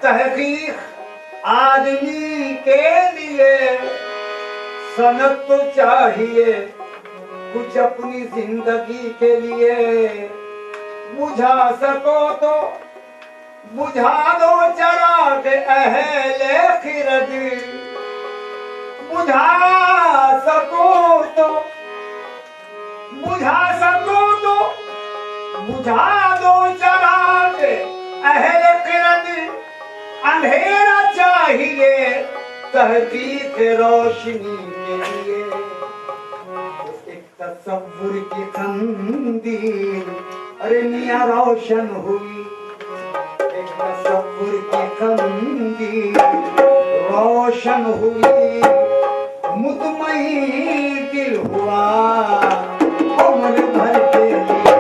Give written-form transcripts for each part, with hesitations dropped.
तहकीक आदमी के लिए सनद तो चाहिए कुछ अपनी जिंदगी के लिए। बुझा सको तो बुझा दो चिराग अहले खिरद, बुझा सको तो बुझा सको तो बुझा दो चिराग अहले खिरद। अंधेरा चाहिए तहकीक रोशनी के लिए। एक तसव्वुर की कंदील अरे मियां रोशन हुई, एक तसव्वुर की कंदील रोशन हुई। मुतमईन दिल हुआ उम्र भर के लिए।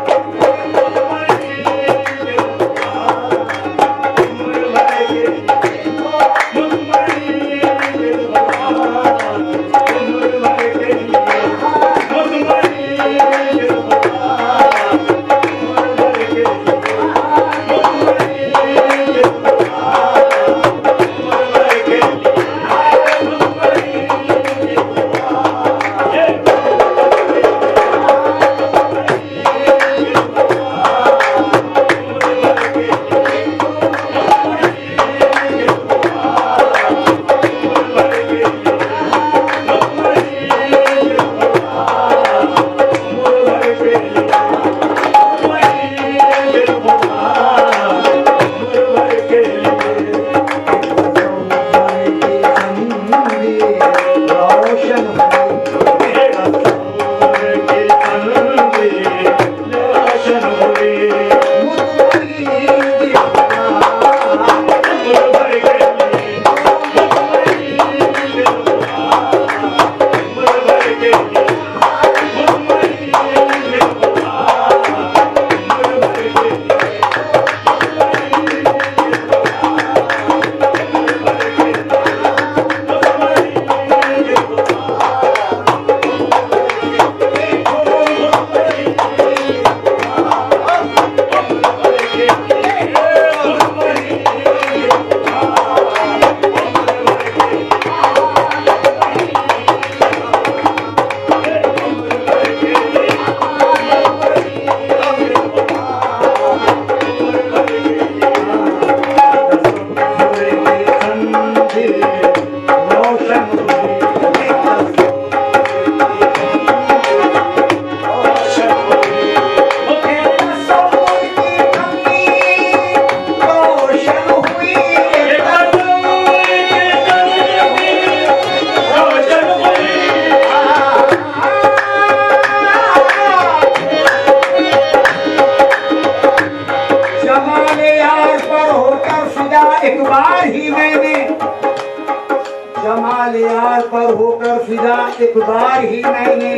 जमाल यार पर होकर फिदा एक बार ही मैंने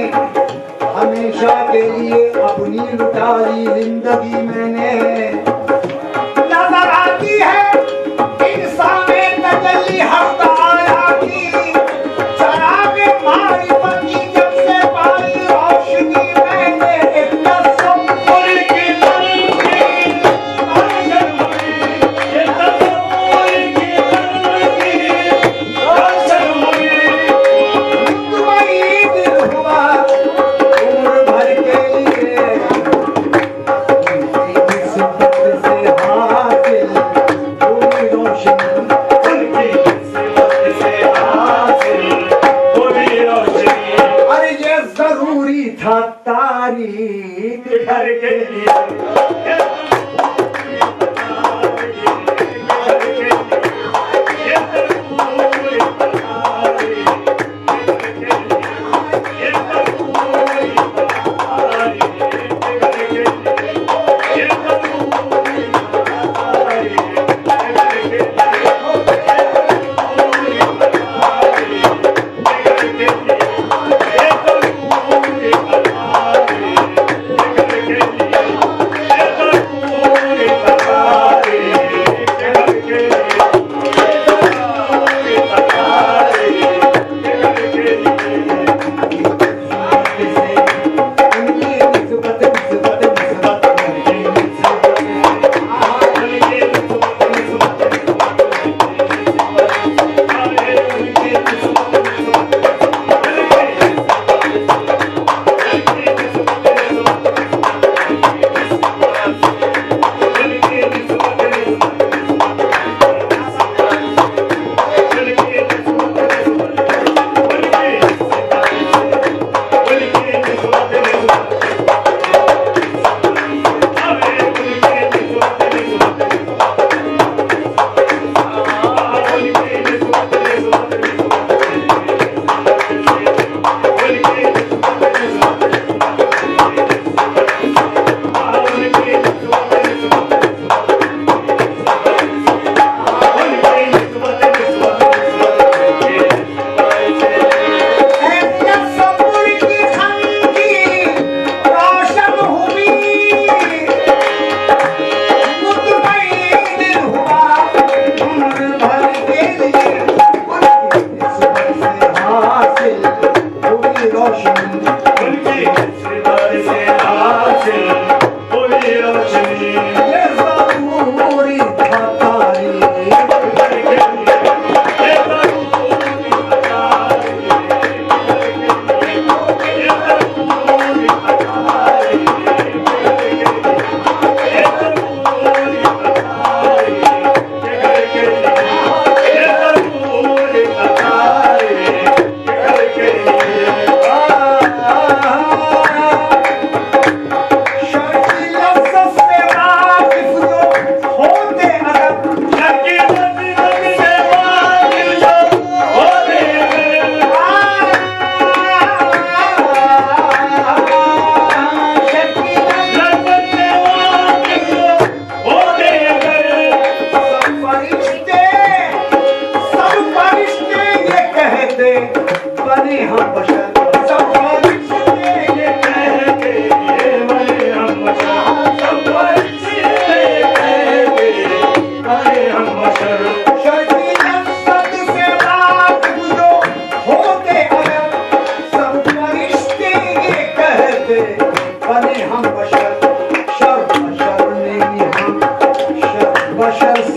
हमेशा के लिए अपनी लुटा ली जिंदगी मैंने। नजर आती है इंसान में तजल्ली हक आया की शराब मारिफत की जब से पाई रोशनी मैंने। एक तसव्वुर की तनकीद रोशन हुई, एक तसव्वुर की तनकीद रोशन हुई। मुतमईन दिल हुआ उम्र भर के लिए। उनकी सिफत से हासिल पूरी रोशनी, उनकी सिफत से हासिल पूरी रोशनी। अरे ये जरूरी था तारीख घर के लिए।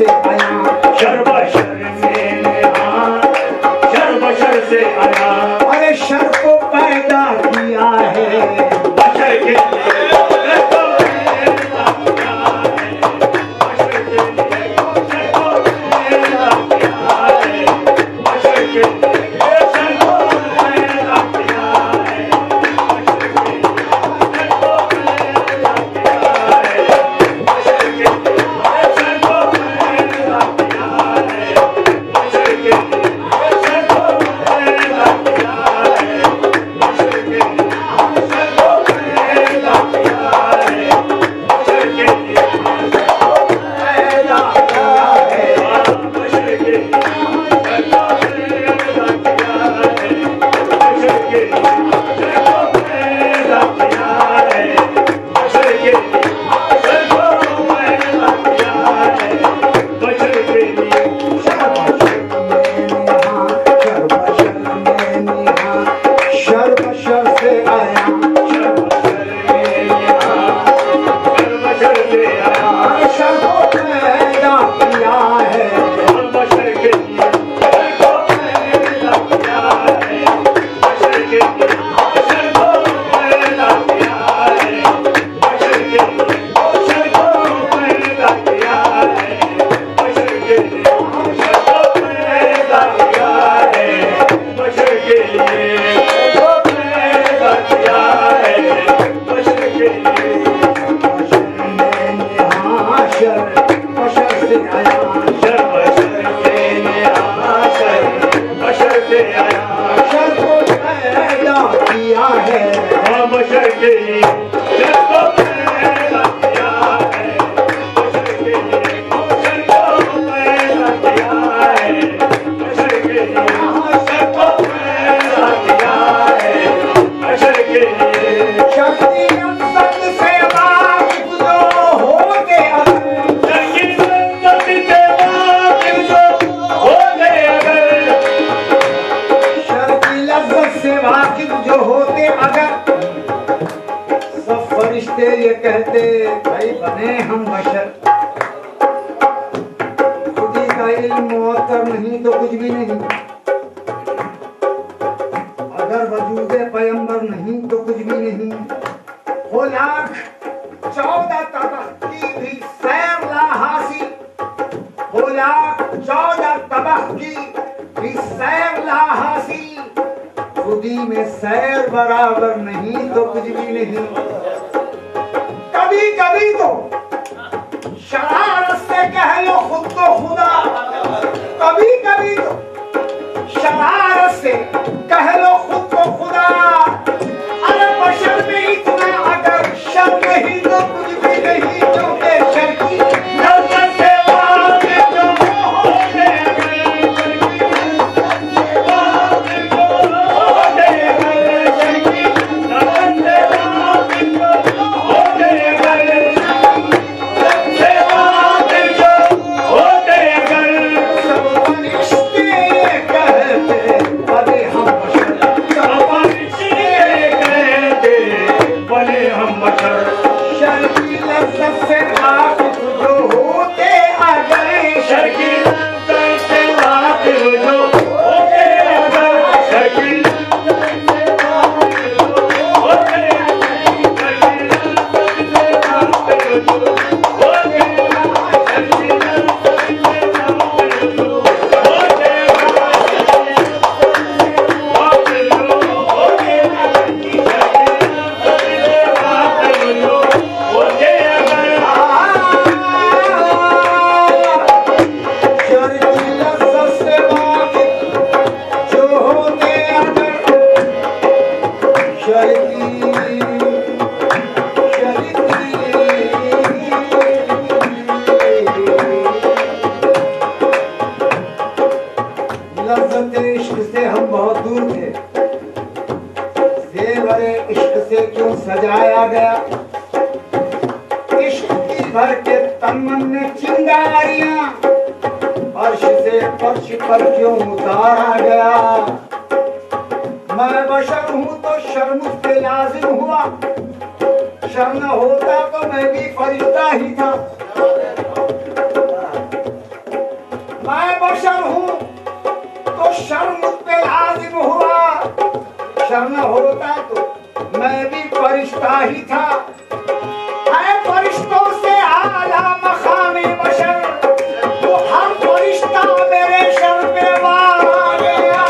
से आया, शर्बशर में निहार, शर्बशर से आया। अरे शर को पैदा किया है, बशर के लिए शर को पैदा किया है, बशर के लिए शर को पैदा किया है, बशर के लिए शर को पैदा किया है, बशर के लिए शर को पैदा किया है, बशर के लिए शर को पैदा किया है, बशर के लिए शर को पैदा किया है, बशर के लिए शर को पैदा किया है, बशर के लिए पैदा किया है। बशर के लिए शर को पैदा किया है, बशर के लिए शर को पैदा किया है, बशर के लिए शर को पैदा किया है, बशर के लिए शर्बशर से आया, शर्बशर में निहार, शर्बशर से आया। शर को पैदा किया है, बशर के लिए शर को पैदा किया है, बशर के लिए शर को पैदा किया है, बशर के लिए शर को पैदा किया है, बशर के लिए शर को पैदा किया है, बशर के लिए शर को पैदा किया है, बशर के लिए शर्बशर से आया, शर्बशर में निहार, बशर से आया। शर को पैदा किया है, बशर के लिए शर को पैदा किया है, बशर के लिए शर को पैदा किया है, बशर के लिए शर को पैदा किया है, बशर के लिए शक्ति अंतर से वाकिफ जो होते अगर, शक्ति संतति से वाकिफ जो हो गए अगर, शर की लज्जत से वाकिफ जो होते अगर, सब फरिश्ते ये कहते भाई बने हम बशर, खुदी का इल्म मुअत्तर नहीं तो कुछ भी नहीं, अगर वजूदे पैगंबर नहीं तो कुछ भी नहीं। हो लाख 14 तबक की भी सैर ला हासिल, हो लाख 14 तबक की भी सैर ला हासिल, खुदी में सैर बराबर नहीं तो कुछ भी नहीं। कभी कभी तो शरारत से कह लो खुद को खुदा, कभी कभी तो शरारत से कह लो खुद को खुदा। अरे बशर में इतना अगर शर नहीं तो कुछ भी नहीं, क्योंकि शर की नजर से वाकिफ जो हो गए अगर, शर की नजर से वाकिफ जो हो गए अगर, शर की नजर से वाकिफ जो हो गए अगर, से वाकिफ जो हो गए अगर, सब फरिश्ते ये कहते अरे हम बशर, सब फरिश्ते कहते बने हम बशर। शर की लज्जत से वाकिफ जो होते अगर, शर की नजर से वाकिफ जो हो गए अगर, शर की नजर से वाकिफ जो हो गए अगर, शर की नजर से वाकिफ जो हो गए अगर, शर की नजर से वाकिफ जो हो गए अगर, वाकिफ जो हो गए अगर, शर की नजर से वाकिफ जो हो गए अगर। शर की लज्जत से वाकिफ जो होते अगर, शर की लज्जत इश्क से हम बहुत दूर थे, जेवरे इश्क से क्यों सजाया गया, इश्क की भर के तमन ने चिंगारियां अर्श से फर्श पर क्यों उतारा गया। मैं बशर हूँ तो शर मुझ पे लाजिम हुआ, शर न होता तो मैं भी फरिश्ता ही था। मैं भी फरिश्ता ही था, है फरिश्तों से आला मकामे बशर, वो हर फरिश्ता मेरे शर पे वार गया।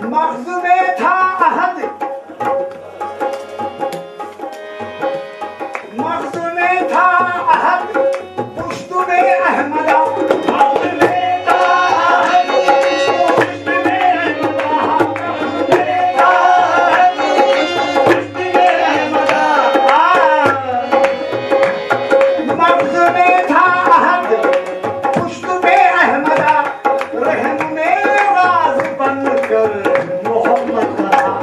मग़ज़ में था अहद, मग़ज़ में था अहद, पुश्त में अहमदा, मग़ज़ में था अहद, पुश्त में अहमदा, मग़ज़ में था अहद, पुश्त में अहमदा, मग़ज़ में था अहद, पुश्त में अहमदा, रहम में राज़ बनकर मोहम्मद का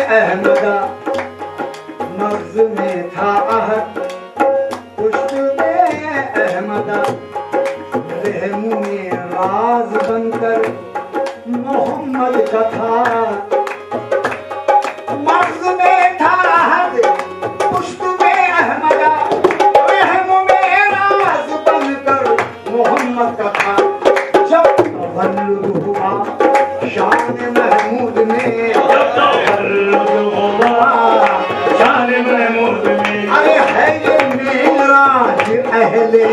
अहमदा मर्ज में था अहद पुष्ट में अहमदा रहम में राज बनकर मोहम्मद का था मर्ज में था अहद पुष्ट में अहमदा रहम में राज बनकर मोहम्मद का था जब तवल्लुद हुआ शान महमूद में शान महमूद में अरे है ये मेराज अहले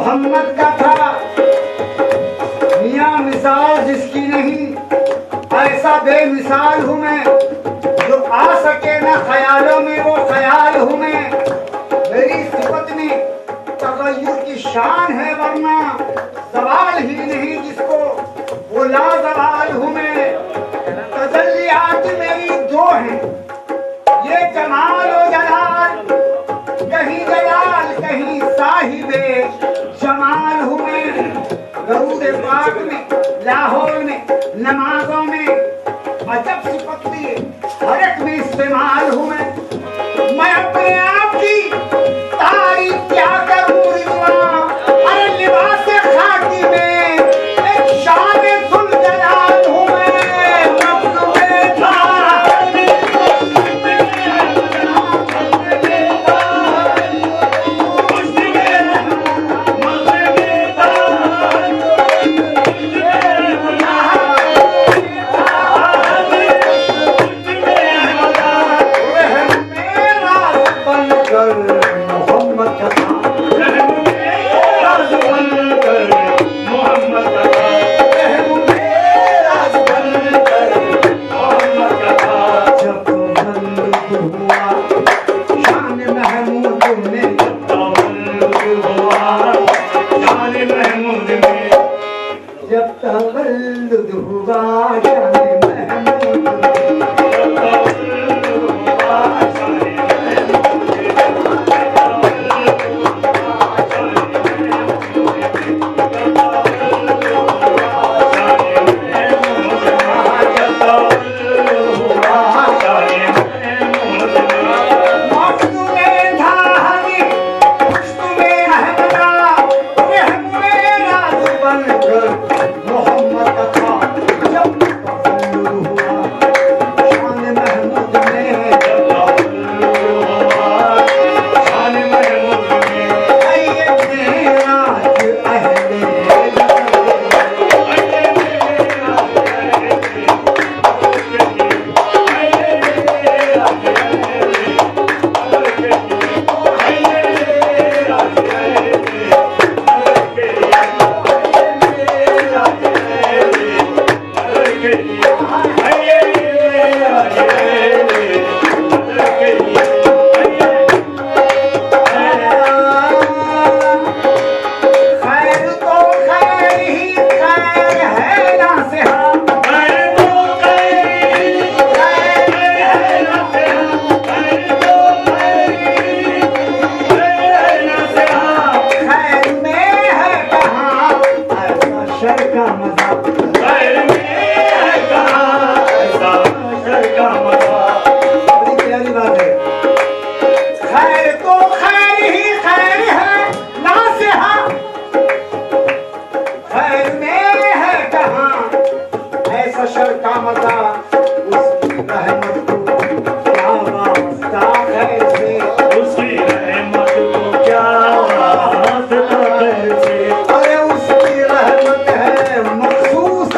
मोहम्मद का था मियां मिसाल जिसकी नहीं ऐसा बेमिसाल हूँ मैं जो आ सके ना ख्यालों में वो ख्याल हूँ मैं मेरी सिफत में तगय्युर की शान है वरना सवाल ही नहीं जिसको वो लाजवाल हूँ मैं तजल्लियात मेरी दो हैं ये जमाल और जलाल कहीं जलाल कहीं साहिबे जमाल हूँ मैं दरूद पाक में लाहौर में नमाजों में अजब सिफत लिए हर एक में इस्तेमाल हूँ मैं अपने आप की तारीफ क्या करूँ रिजवान अरे लिबास खाकी में एक शान सुल जलाल हूँ मैं मखलूक़े था जब तवल्लुद हुआ शान मोहम्मद का था जब मजा। खैर में है कहाँ ऐसा हशर का मजा। बड़ी प्यारी बात है। खैर तो खैर ही खैर है नासिहा, खैर में है कहाँ ऐसा शर का मजा। उसकी रहमत को क्या वास्ता खैर से, उसकी रहमत को क्या वास्ता खैर से। अरे उसकी रहमत है मखसूस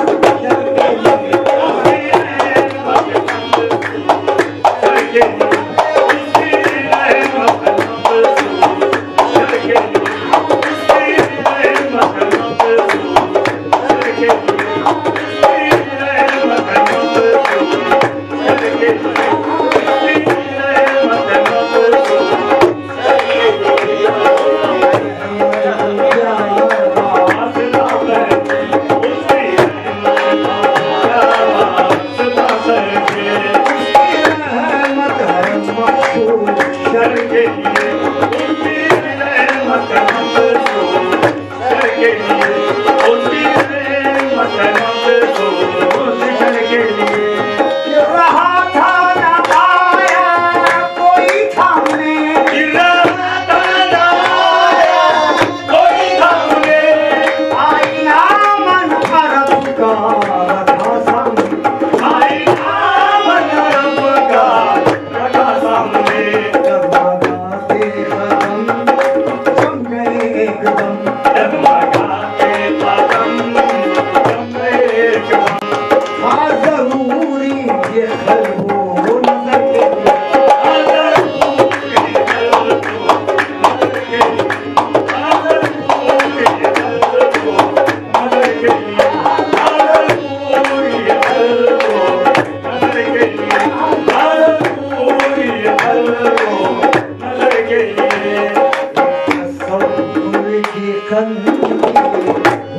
शर के लिए। उसकी रहमत शर के लिए, उसकी रहमत शर के लिए, उसकी रहमत शर के लिए, उसकी रहमत शर के लिए,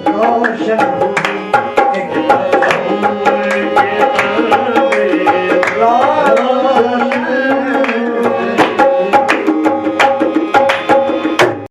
रोशन